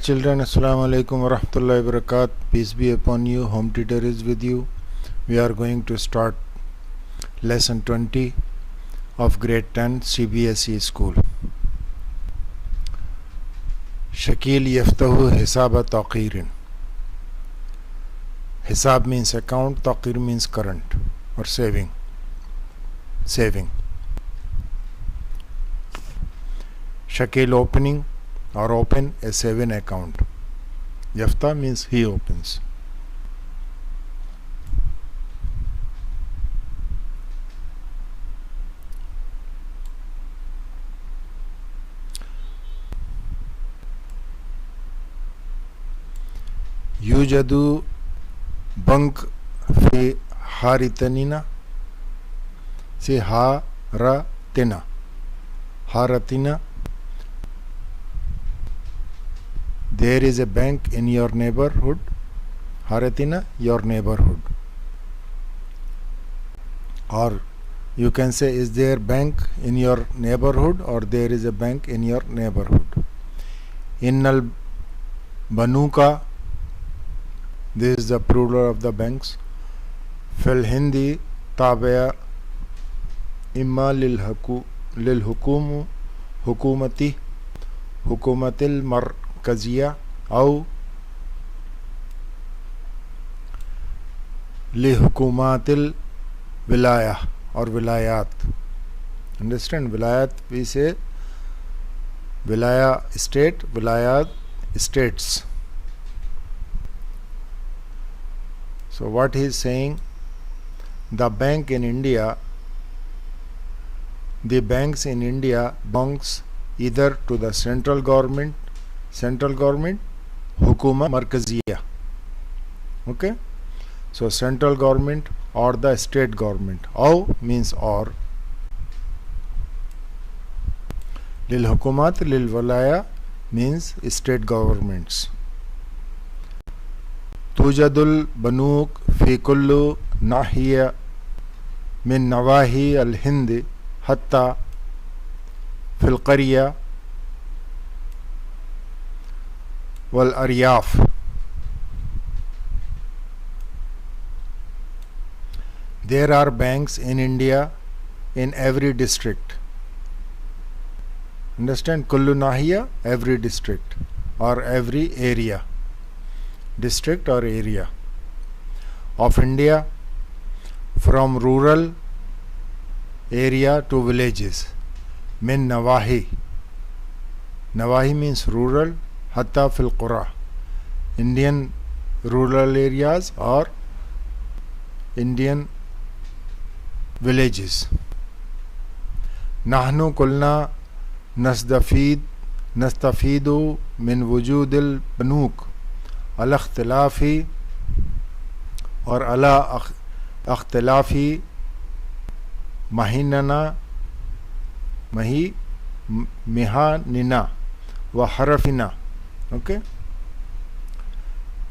Children, Assalamu alaikum wa rahmatullahi wa barakatuh. Peace be upon you. Home tutor is with you. We are going to start lesson 20 of grade 10 CBSE school. Shakil yaftahu hisaba taqirin. Hisab means account, taqir means current or saving. Shakil opening or open a saving account. Yafta means he opens. Yujadu bank fi haritanina. Say haratina. Haratina. There is a bank in your neighborhood. Haratina, your neighborhood. Or you can say, is there bank in your neighborhood, or there is a bank in your neighborhood. Innal banuka, this is the plural of the banks. Fil Hindi tabaya imma lil hukumu hukumati hukumatil markaziya aw li hukumatil wilaya or wilayat. Understand? Wilayat we say wilaya state, wilayat states. So what he is saying, the banks in India belongs either to the central government, hukuma markaziya. Okay, so central government or the state government. Aw means or. Lil hukumat lil walaya means state governments. Tujadul banuk fi kullu nahiya min nawahi al hindi hatta fil qarya wal aryaf. There are banks in India in every district. Understand? Kullu nahiya, every district or every area. District or area of India, from rural area to villages. Min nawahi. Nawahi means rural. Hatta fil qura, Indian rural areas or Indian villages. Nahnu kulna nastafidu min wujudil banuk ala ikhtilafi or ala ikhtilafi mihanina wa harafina. Okay,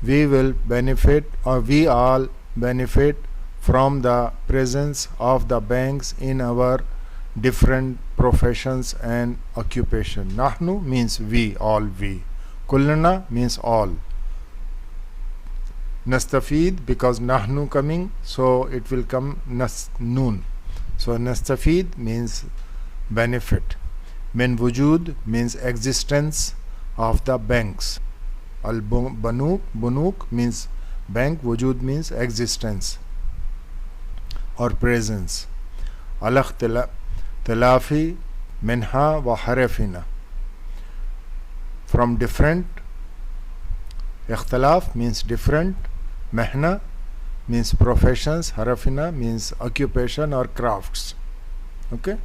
we will benefit, or we all benefit from the presence of the banks in our different professions and occupation. Nahnu means we, all we. Kullana means all. Nastafid, because nahnu coming, so it will come noon. So nastafid means benefit. Min wujud means existence of the banks. Al bunuk means bank, wujud means existence or presence. Al ikhtilafi minha wa harafina, from different. Ikhtilaf means different. Mehna means professions. Harafina means occupation or crafts. Okay.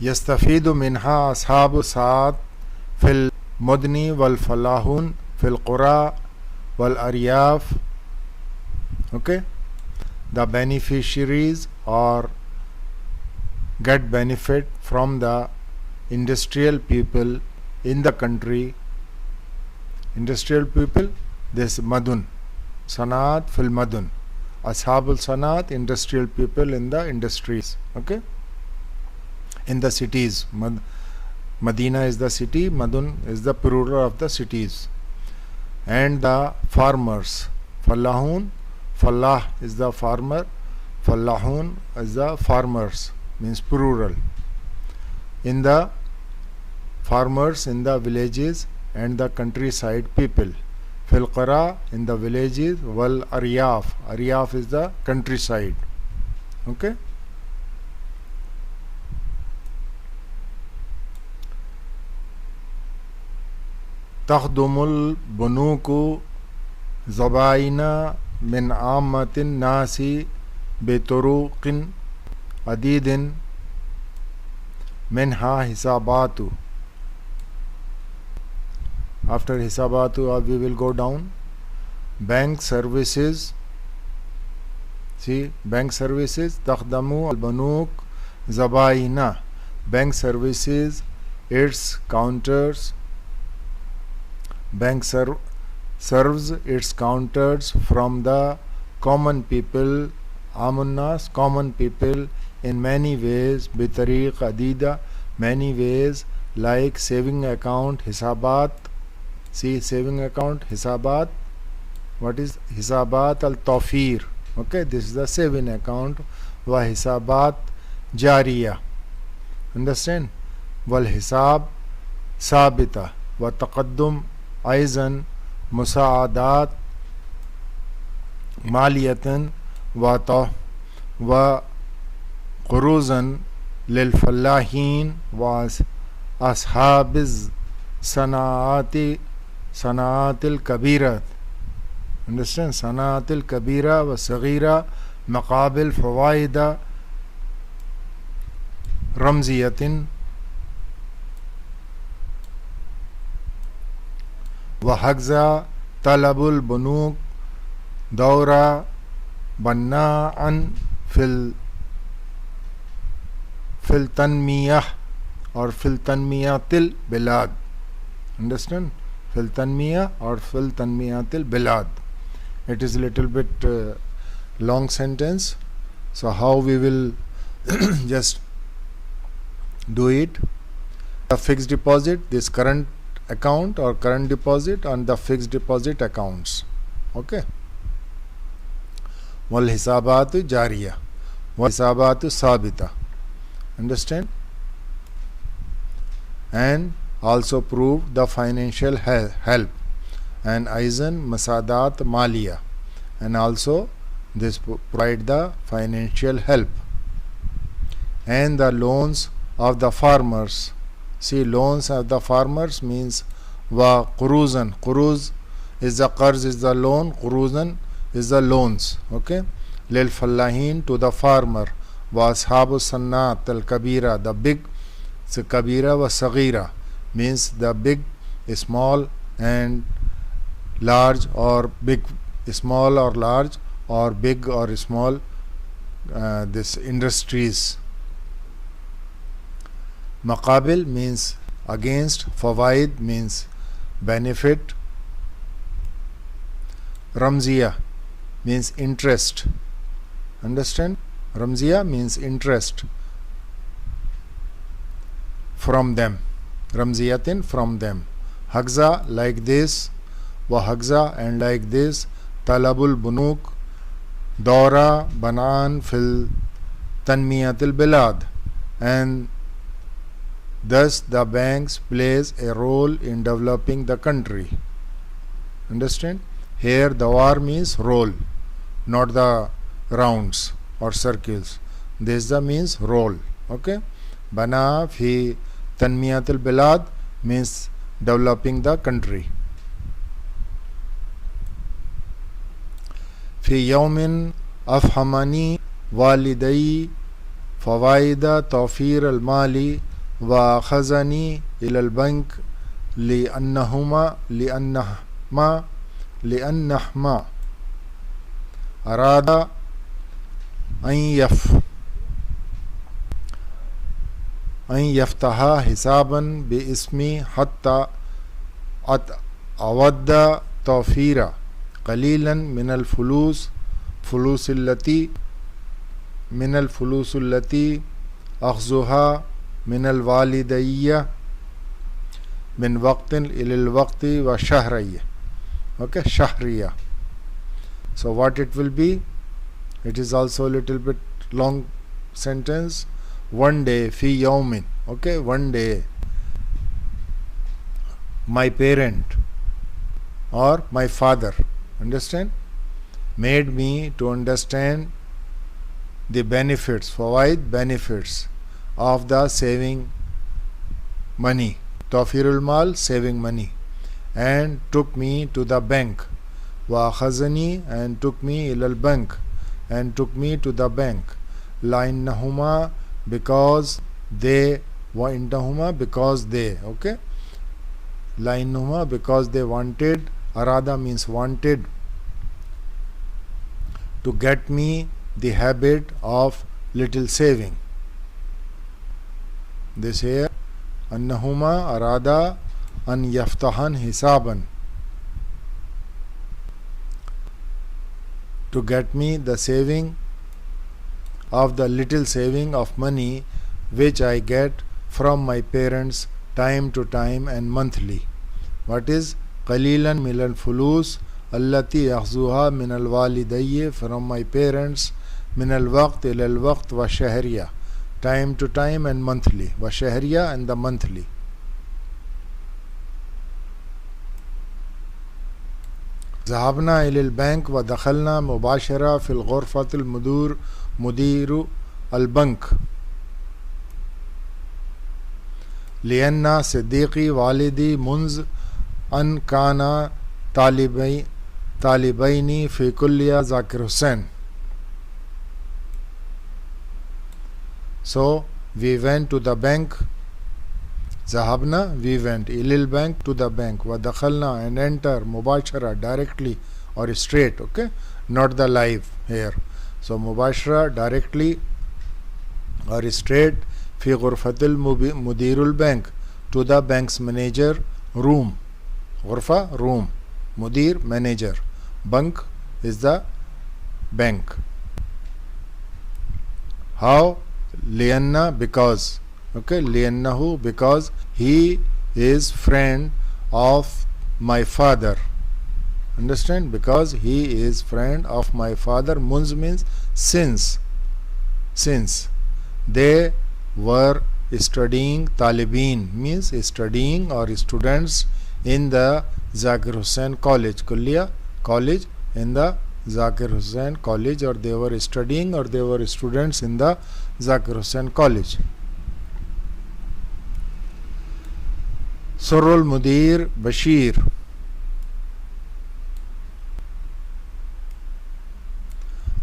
يستفيد منها أصحاب الساعات في المدن والفلاحون في القرى والأرياف. Okay, the beneficiaries or get benefit from the industrial people in the country. Industrial people, this madun, sanat fil madun. Ashabul sanat, industrial people in the industries. Okay, in the cities. Medina is the city, Madun is the plural of the cities. And the farmers, Fallahun, Fallah is the farmer, Fallahun is the farmers, means plural. In the farmers in the villages and the countryside people. Fil Qara in the villages, Wal Aryaf, Aryaf is the countryside. Okay. तख़दुमुल बुनूकु ज़बाइना मिन आमतिन नासी बेतुरुक़िन अदीदिन Minha हिसाबातु. After hisabatu, we will go down. Bank services. See, bank services. Taqdamu al-banuk zabaina. Bank services, its counters. Bank serves its counters from the common people, amunnas, common people, in many ways, bitariq adida, many ways, like saving account, hisabat. See, saving account, hisabat. What is hisabat al-tawfir? Okay, this is the saving account. Wa hisabat jariya. Understand? Wal hisab sabita. Wa taqaddum aizan musaadat maliyatan wa quruzan lil fallahin wa ashabiz sanaatil kabira. Understand? Sanaatil kabira wa sagira maqabil fawaida ramziyatin wa hagza talabul bunuk dawra banna'an fil tanmiyah or fil tanmiyatil bilad. Understand? Fil tanmiyah or fil tanmiyatil bilad. It is a little bit long sentence. So how we will just do it? The fixed deposit, this current account or current deposit on the fixed deposit accounts. Okay. Wal hisabatu jariya. Wal hisabatu sabita. Understand? And also prove the financial help and aizan masadat maliya, and also this provide the financial help and the loans of the farmers. See, loans of the farmers means wa quruzan. Quruz is the qarz, is the loan. Quruzan is the loans. Okay. Lil fallahin, to the farmer. Wa ashabu sannat al kabira, the big. So kabira wa sagira means the big, small and large, or big, small or large, or big or small this industries. Maqabil means against, fawaid means benefit, ramziya means interest. Understand? Ramziya means interest from them. Ramziyatin, from them. Hagza, like this. Wa hagza, and like this. Talabul bunuk dawra banan fil tanmiyatil bilad, and thus the banks plays a role in developing the country. Understand? Here dawar means roll, not the rounds or circles. This the means roll. Okay. Bana fi tanmiyatil bilad means developing the country. Fi yawmin afhamani walidai fawaida tawfir al mali wa khazani ila al bank li'annahuma arada an yaftaha hisaban bi ismi hatta awadda tawfira qalilan min al fulus allati akhzuha minal walidayya min waqtin ilal waqti wa shahriyya. Okay, shahriya. So what it will be? It is also a little bit long sentence. One day, fi yawmin. Okay, one day, my parent or my father, understand, made me to understand the benefits, fawaid, benefits of the saving money, tawfirul mal, saving money, and took me to the bank, wa khazani, and took me ilal bank, and took me to the bank, la innahuma, because they, wa innahuma, because they, okay, la innahuma, because they wanted, arada means wanted, to get me the habit of little saving. This here, annahuma arada an yaftahan hisaban, to get me the saving of the little saving of money which I get from my parents time to time and monthly. What is qalilan min al fulus allati yakhzuha min al walidayya, from my parents, min al waqt ila al waqt wa shahriya, time to time and monthly, wa shahriya, and the monthly. ذهبنا إلى البنك ودخلنا مباشرة في الغرفة مدير البنك لأن صديقي والدي منذ أن كان طالبين في كلية ذاكر حسين. So we went to the bank. ذهبنا, we went, إلى البنك, to the bank, ودخلنا, and enter, مباشرة, directly or straight, okay, not the live here. So مباشرة, directly or straight, في غرفة مدير البنك, to the bank's manager room. غرفة, room, مدير, manager, bank is the bank. How? لأن, because, okay, لأنه, because he is friend of my father, understand, because he is friend of my father. Munz means since they were studying, talibin means studying or students in the Zakir Hussain College, Kulliya, college, in the Zakir Hussain College, or they were studying or they were students in the Zakir Hussain College. Surul Mudir Bashir.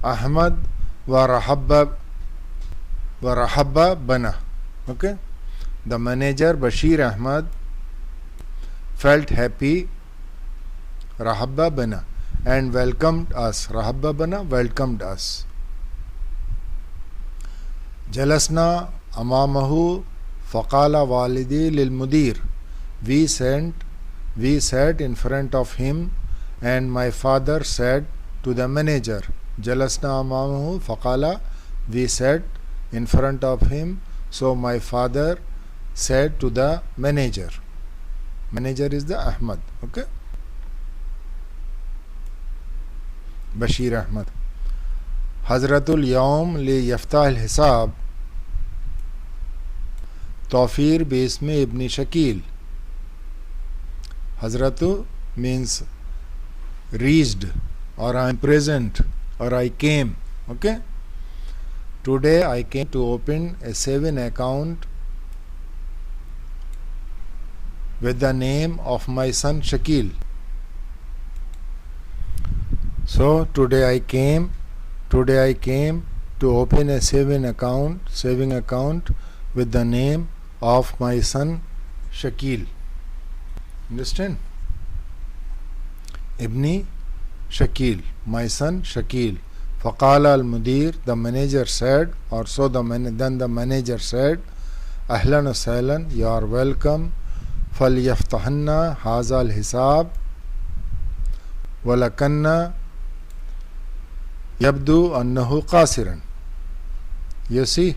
Ahmad wa Rahabba Bana. Okay, the manager Bashir Ahmad felt happy, Rahabba Bana, and welcomed us. Rahabba Bana, welcomed us. Jalasna amamahu faqala walidi lil mudir. We sat in front of him, and my father said to the manager. Jalasna amamahu faqala, we sat in front of him, so my father said to the manager. Manager is the Ahmad, okay, Bashir Ahmad. Hazratul Yawm li yaftah al hisab Tawfir bismi ibn Shakil. Hazratu means reached, or I am present, or I came, okay. Today I came to open a saving account with the name of my son Shakil. So today I came to open a saving account with the name of my son Shakil. Understand? Ibni Shakil, my son Shakil. Faqala al-Mudir, the manager said, or so then the manager said, Ahlan wa sahlan, you are welcome. فَلْيَفْتَحَنَّ هَذَا الْحِسَابِ وَلَكَنَّ يَبْدُو أَنَّهُ قَاسِرًا. You see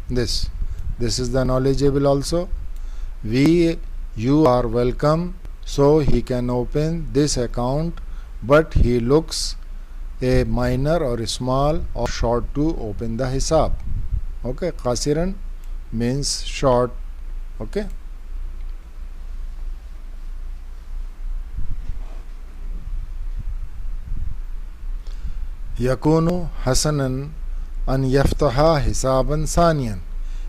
this. This is the knowledgeable also. You are welcome. So he can open this account, but he looks a minor or a small or short to open the hisab. Okay, qasiran means short. Okay. Yakunu hasanan an yaftaha hisaban saniyan.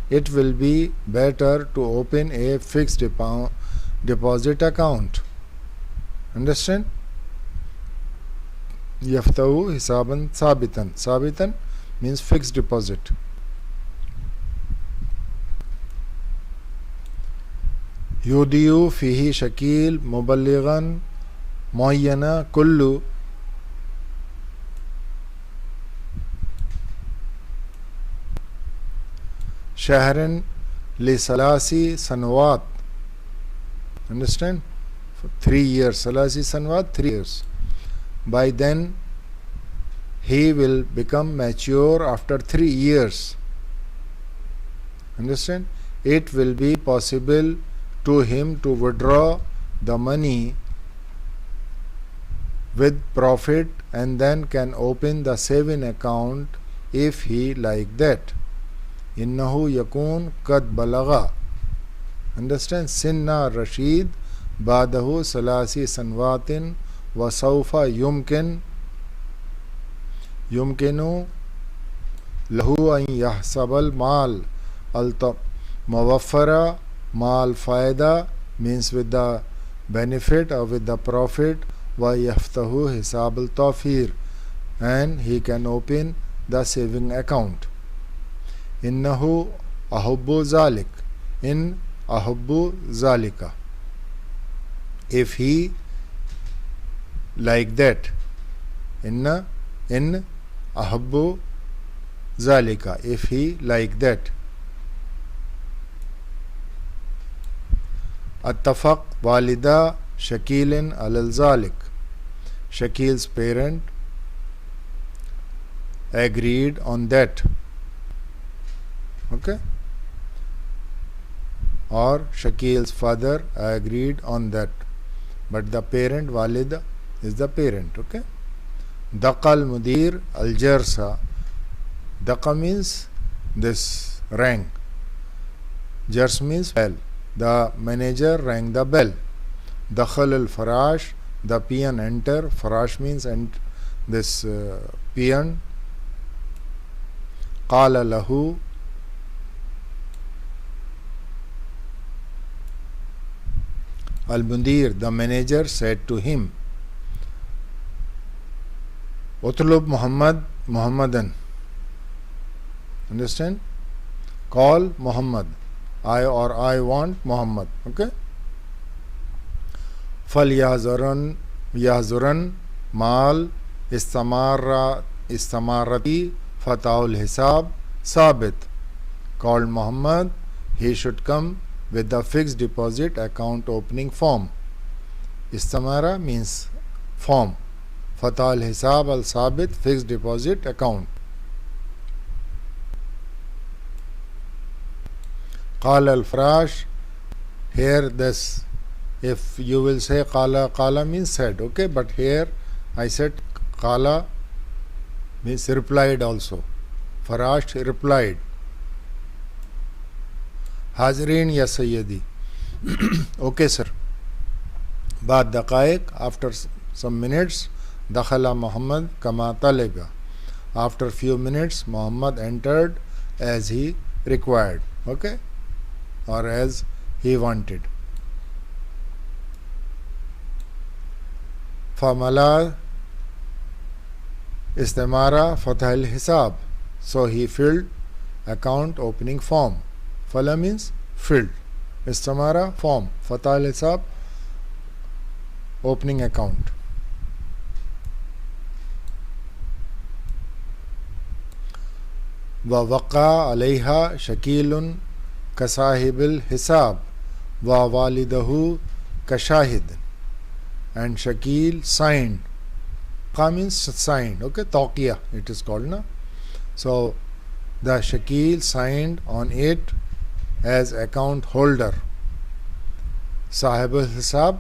It will be better to open a fixed deposit account. Understand? Yaftahu hisaban sabitan. Sabitan means fixed deposit. Yudiyu fihi shakil muballighan muayyana kullu shahrin li salasi sanwat. Understand? For 3 years. Salasi sanwat, 3 years. By then he will become mature after 3 years. Understand? It will be possible to him to withdraw the money with profit and then can open the saving account if he like that. Innahu yakun qad balagha. Understand? Sinna Rashid badahu salasi sanwatin wa sawfa yumkinu lahu an yahsabal mal al mawaffara mal faida means with the benefit or with the profit wa yaftahu hisab al tawfir, and he can open the saving account. Innahu ahubbu zalik. In ahubbu zalika. If he like that. In ahubbu zalika. If he like that. Attafaq walida Shakilin alal zalik. Shakil's parent agreed on that. Okay? Or Shakil's father agreed on that. But the parent, Walida, is the parent. Okay? Daqal Mudir al Jarsa. Daqa means this rang. Jars means bell. The manager rang the bell. Dakhal al Farash. The peon enter. Farash means this peon. Qala lahu. Al-Mundir, the manager, said to him, Utlub Muhammadan. Understand? Call Muhammad. I want Muhammad. Okay? Fal yahzuran mal istamarati fataul hisab sabit. Called Muhammad, he should come with the fixed deposit account opening form. Istamara means form. Fatah al-Hisab al-Sabit, fixed deposit account. Qala al-Farash, here this, if you will say qala means said, okay, but here I said qala means replied also. Farash replied. Hazrin ya Sayyidi. Okay, sir. Baad daqaiq, after some minutes, Dakhala Muhammad kama talaba. After few minutes, Muhammad entered as he required. Okay? Or as he wanted. Famala istamara fatah al-hisab. So he filled account opening form. Fala means filled. Istamara form. Fatah al-hisab opening account. ووقع عليها شكيل كصاحب الحساب ووالده كشاهد, and Shakil signed. Qa means signed. Okay, Tawqiyah it is called. Na? So the Shakil signed on it as account holder. Sahibul Hisab,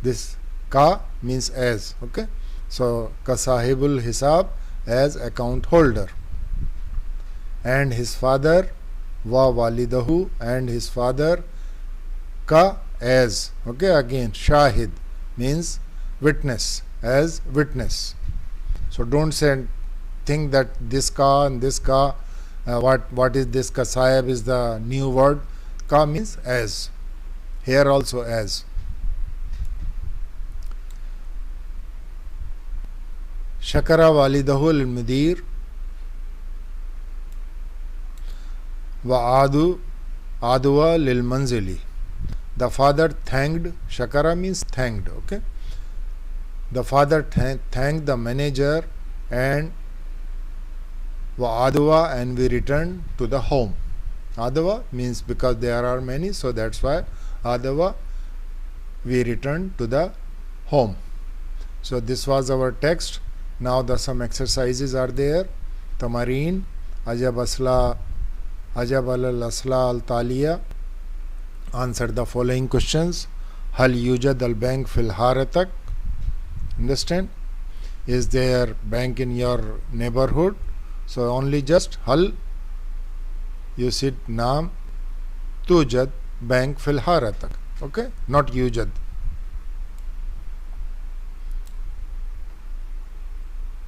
this ka means as, okay. So ka sahibul hisab, as account holder. And his father, wa walidahu, and his father, ka as, okay. Again shahid means witness, as witness. So don't think that this ka and this ka, what is this ka sahib is the new word. Ka means as, here also as. Shakara walidahu lil mudir wa aduwa lil manzili. The father thanked, shakara means thanked, okay. The father thanked the manager, and wa aduwa, and we returned to the home. Adawa means because there are many, so that's why adawa, we returned to the home. So this was our text. Now some exercises are there. Tamarin, ajab al asla al taliya. Answer the following questions. Hal yujad al bank fil haratak. Understand? Is there bank in your neighborhood? So only just hal, you said naam, tujad bank fil haratak, okay, not yujad.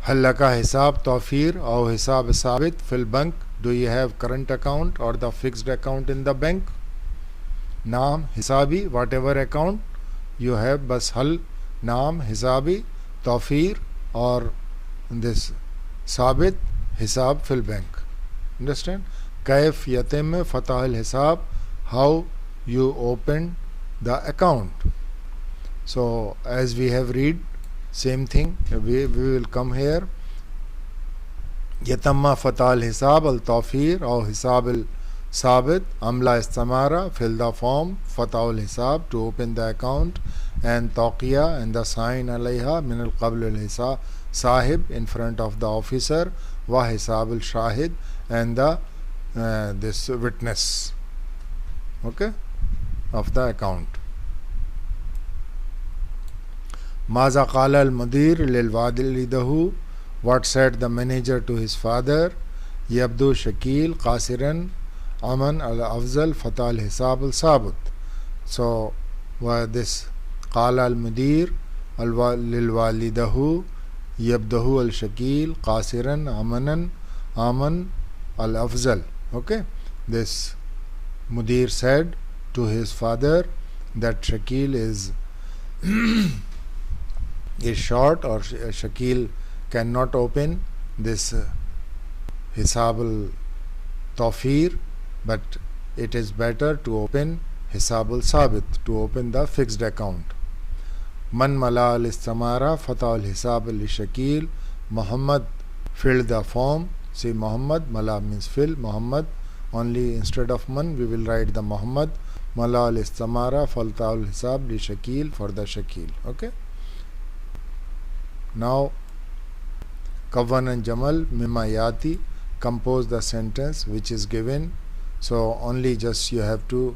Hal laka hisab tawfir or hisab sabit fil bank. Do you have current account or the fixed account in the bank? Naam hisabi, whatever account you have, bas hal naam hisabi tawfir or this sabit hisab fil bank. Understand? Kaif yatim fatah al hisab, how you open the account. So as we have read, same thing, we will come here. Yatamma fatah al hisab al tawfir or hisab al sabit amla istamara, fill the form, fatah al hisab, to open the account, and tawqiya, and the sign alayha min al qabl al hisab sahib, in front of the officer, wa hisab al shahid, and the this witness, okay, of the account. Maza qala al mudir lil walidahu, what said the manager to his father? Yabdu shakil qasiran aman al afzal fatah al hisab al sabit. So this qala al mudir lil walidahu yabdahu al shakil qasiran aman al afzal, okay. This mudir said to his father that shakil is short, or shakil cannot open this hisab al tawfir, but it is better to open hisab al sabit, to open the fixed account. Man mala al istamara fatah al hisab al shakil. Muhammad filled the form. See, Muhammad, mala means fill, Muhammad, only instead of man we will write the Muhammad. Mala al istamara fatah al hisab li shakil, for the shakil, okay. Now Kavan and Jamal mimma yati, compose the sentence which is given. So only just you have to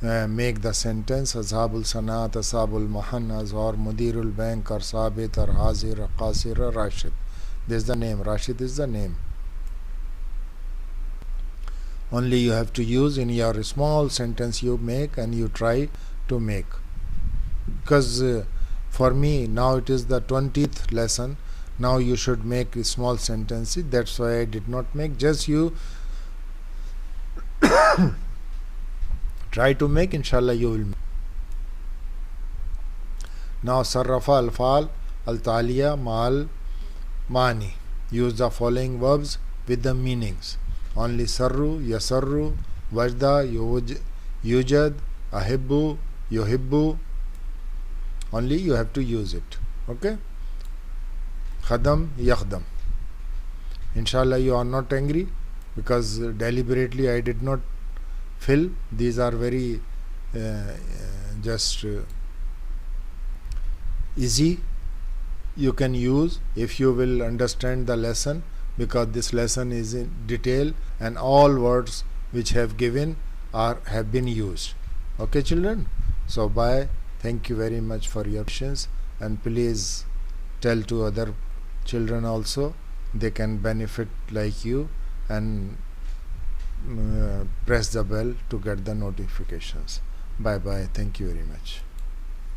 make the sentence Azhabul Sanat, Ashabul Mahannaz, or Mudirul Bank, or Sabit, or Hazir, or Qasir, or Rashid. This is the name. Rashid is the name. Only you have to use in your small sentence you make, and you try to make. Because for me now it is the 20th lesson. Now you should make small sentences. That's why I did not make. Just you try to make, inshallah you will make. Now sarrafa al-fal al-taliya mal mani. Use the following verbs with the meanings. Only sarru, yasarru, wajda, yujad, ahibbu, yuhibbu. Only you have to use it, okay. Khadam, yakhdam. Inshallah you are not angry, because deliberately I did not fill. These are very just easy. You can use if you will understand the lesson, because this lesson is in detail, and all words which have given are have been used. Okay children, so bye. Thank you very much for your questions, and please tell to other children also, they can benefit like you, and press the bell to get the notifications. Bye bye. Thank you very much.